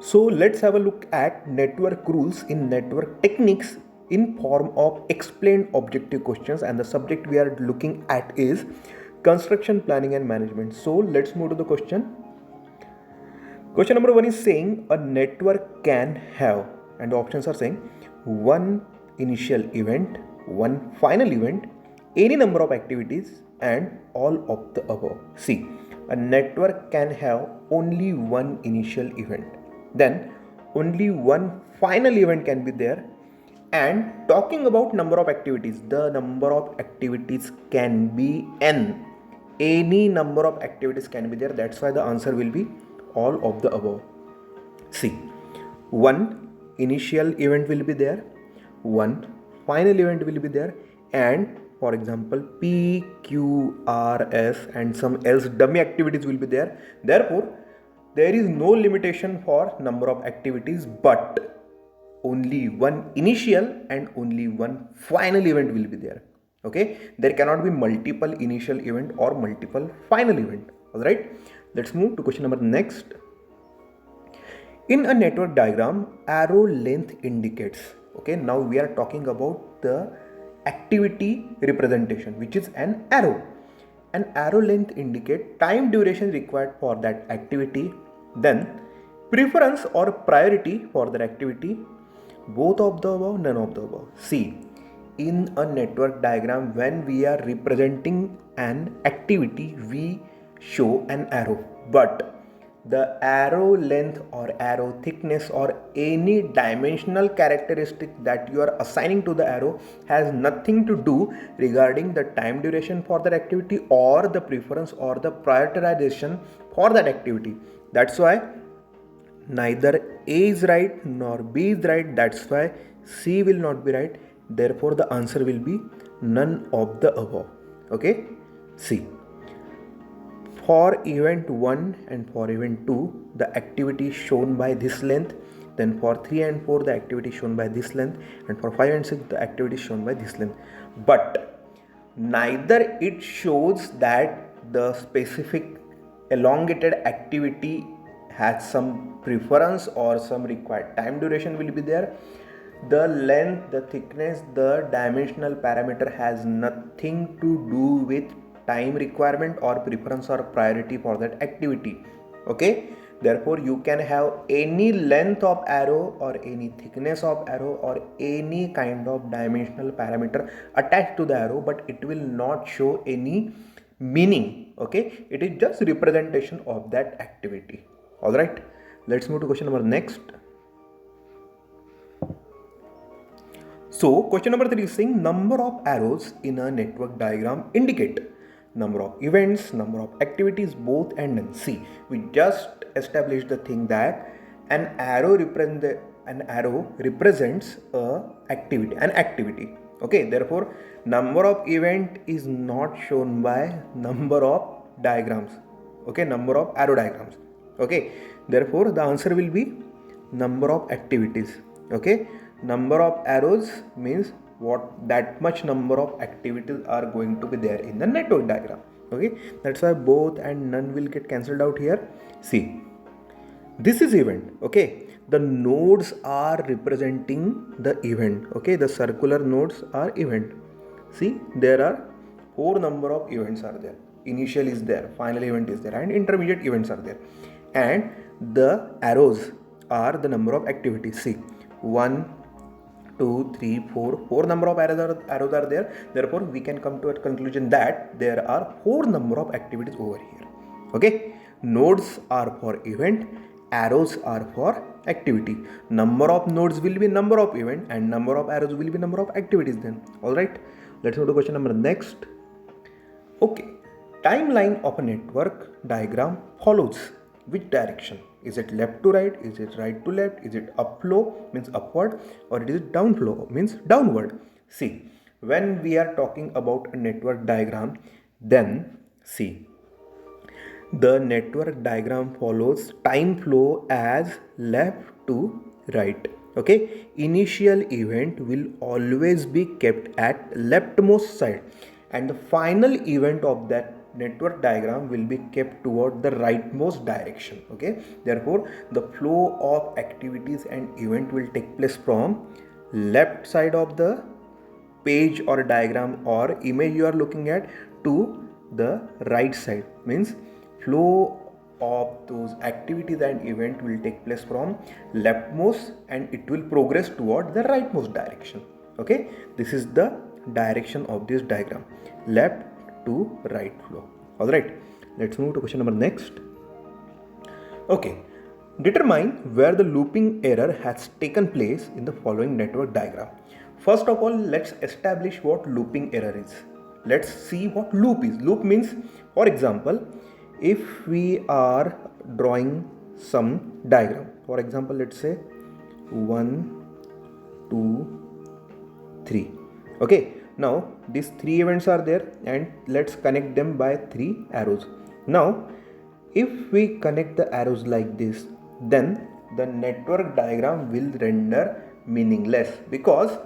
So let's have a look at network rules in network techniques in form of explained objective questions, and the subject we are looking at is construction planning and management. So let's move to the question. Question number 1 is saying a network can have, and the options are saying one initial event, one final event, any number of activities, and all of the above. See, a network can have only one initial event, then only one final event can be there. And talking about number of activities, the number of activities can be n. Any number of activities can be there. That's why the answer will be all of the above. See, one initial event will be there, one final event will be there, and for example P, Q, R, S and some else dummy activities will be there. Therefore, there is no limitation for number of activities, but only one initial and only one final event will be there. Okay, there cannot be multiple initial event or multiple final event. All right, let's move to question number next. In a network diagram, arrow length indicates. Okay, now we are talking about the activity representation, which is an arrow. An arrow length indicate time duration required for that activity, then preference or priority for that activity, both of the above, none of the above. See, in a network diagram, when we are representing an activity, we show an arrow, but the arrow length or arrow thickness or any dimensional characteristic that you are assigning to the arrow has nothing to do regarding the time duration for that activity or the preference or the prioritization for that activity. That's why neither A is right nor B is right. That's why C will not be right. Therefore, the answer will be none of the above. Okay, C. For event 1 and for event 2, the activity is shown by this length. Then for 3 and 4, the activity is shown by this length. And for 5 and 6, the activity is shown by this length. But neither it shows that the specific elongated activity has some preference or some required time duration will be there. The length, the thickness, the dimensional parameter has nothing to do with time requirement or preference or priority for that activity. Okay, therefore you can have any length of arrow or any thickness of arrow or any kind of dimensional parameter attached to the arrow, but it will not show any meaning. Okay, it is just representation of that activity. All right, let's move to question number next. So question number 3 is saying number of arrows in a network diagram indicate number of events, number of activities, both and none. See, we just established the thing that an arrow represents an activity. Okay, therefore number of event is not shown by number of diagrams. Okay, number of arrow diagrams. Okay, therefore the answer will be number of activities. Okay, number of arrows means what that much number of activities are going to be there in the network diagram. Okay, that's why both and none will get cancelled out here. See, this is event. Okay, the nodes are representing the event. Okay, the circular nodes are event. See, there are 4 number of events are there. Initial is there, final event is there, and intermediate events are there. And the arrows are the number of activities. See, 1, 2, 3, 4 number of arrows are there. Therefore, we can come to a conclusion that there are 4 number of activities over here. Okay, nodes are for event, arrows are for activity. Number of nodes will be number of event and number of arrows will be number of activities then. All right, let's go to question number next. Okay, timeline of a network diagram follows which direction? Is it left to right? Is it right to left? Is it upflow means upward, or it is downflow means downward? See, when we are talking about a network diagram, then see, the network diagram follows time flow as left to right. Okay, initial event will always be kept at leftmost side, and the final event of that network diagram will be kept toward the rightmost direction. Okay, therefore the flow of activities and event will take place from left side of the page or diagram or image you are looking at to the right side. Means flow of those activities and event will take place from leftmost and it will progress toward the rightmost direction. Okay, this is the direction of this diagram, left to right flow. All right, let's move to question number next. Okay, determine where the looping error has taken place in the following network diagram. First of all, let's establish what looping error is. Let's see what loop is. Loop means, for example, if we are drawing some diagram, for example, let's say 1, 2, 3. Okay, now these 3 events are there and let's connect them by 3 arrows. Now, if we connect the arrows like this, then the network diagram will render meaningless because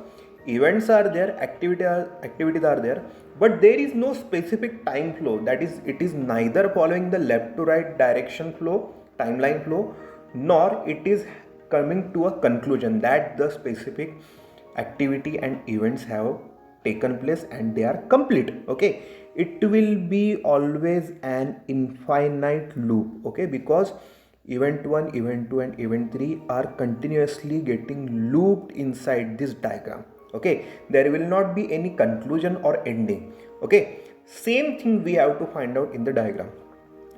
events are there, activities are there, but there is no specific time flow. That is, it is neither following the left to right direction flow, timeline flow, nor it is coming to a conclusion that the specific activity and events have taken place and they are complete. Okay, it will be always an infinite loop. Okay, because event 1, event 2 and event 3 are continuously getting looped inside this diagram. Okay, there will not be any conclusion or ending. Okay, same thing we have to find out in the diagram.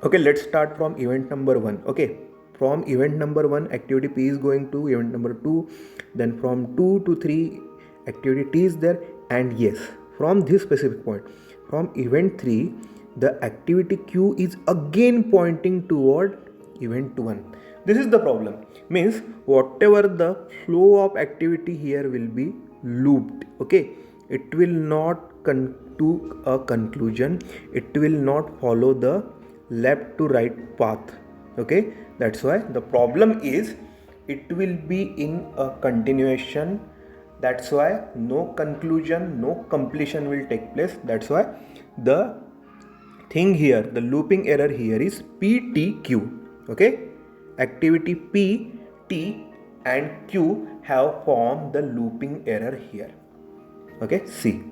Okay, let's start from event number 1. Okay, from event number 1 activity P is going to event number 2, then from 2 to 3 activity T is there, and yes, from this specific point, from event 3 the activity Q is again pointing toward event 1. This is the problem. Means whatever the flow of activity here will be looped. Okay, it will not come to a conclusion, it will not follow the left to right path. Okay, that's why the problem is it will be in a continuation. That's why no conclusion, no completion will take place. That's why the thing here, the looping error here is PTQ. Okay, activity P, T and Q have formed the looping error here. Okay, see,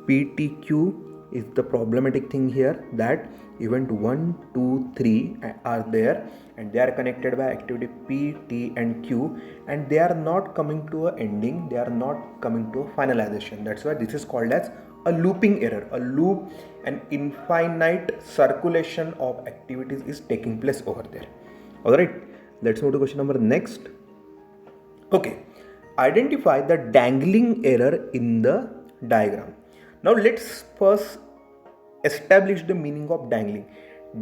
PTQ is the problematic thing here, that event 1, 2, 3 are there and they are connected by activity P, T and Q and they are not coming to an ending, they are not coming to a finalization. That's why this is called as a looping error. A loop, an infinite circulation of activities is taking place over there. Alright, let's move to question number next. Okay, identify the dangling error in the diagram. Now let's first establish the meaning of dangling.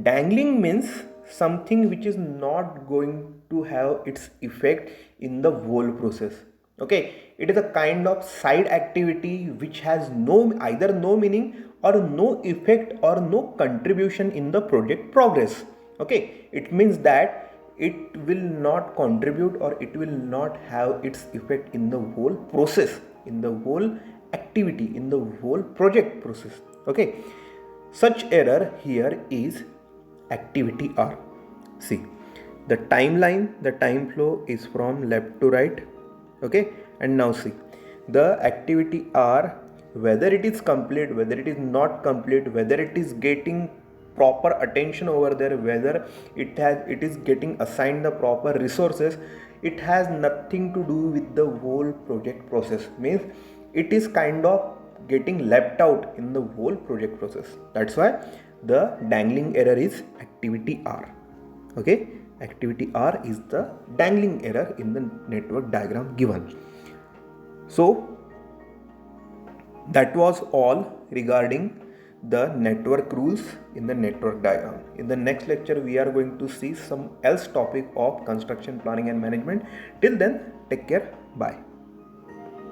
Dangling means something which is not going to have its effect in the whole process. Okay, it is a kind of side activity which has either no meaning or no effect or no contribution in the project progress. Okay, it means that it will not contribute or it will not have its effect in the whole process, in the whole activity, in the whole project process. Okay, such error here is activity R. See, the timeline, the time flow is from left to right. Okay, and now see, the activity R, whether it is complete, whether it is not complete, whether it is getting proper attention over there, whether it is getting assigned the proper resources, it has nothing to do with the whole project process. Means it is kind of getting left out in the whole project process. That's why the dangling error is activity R. Okay, activity R is the dangling error in the network diagram given. So that was all regarding the network rules in the network diagram. In the next lecture we are going to see some else topic of construction planning and management. Till then, take care, bye.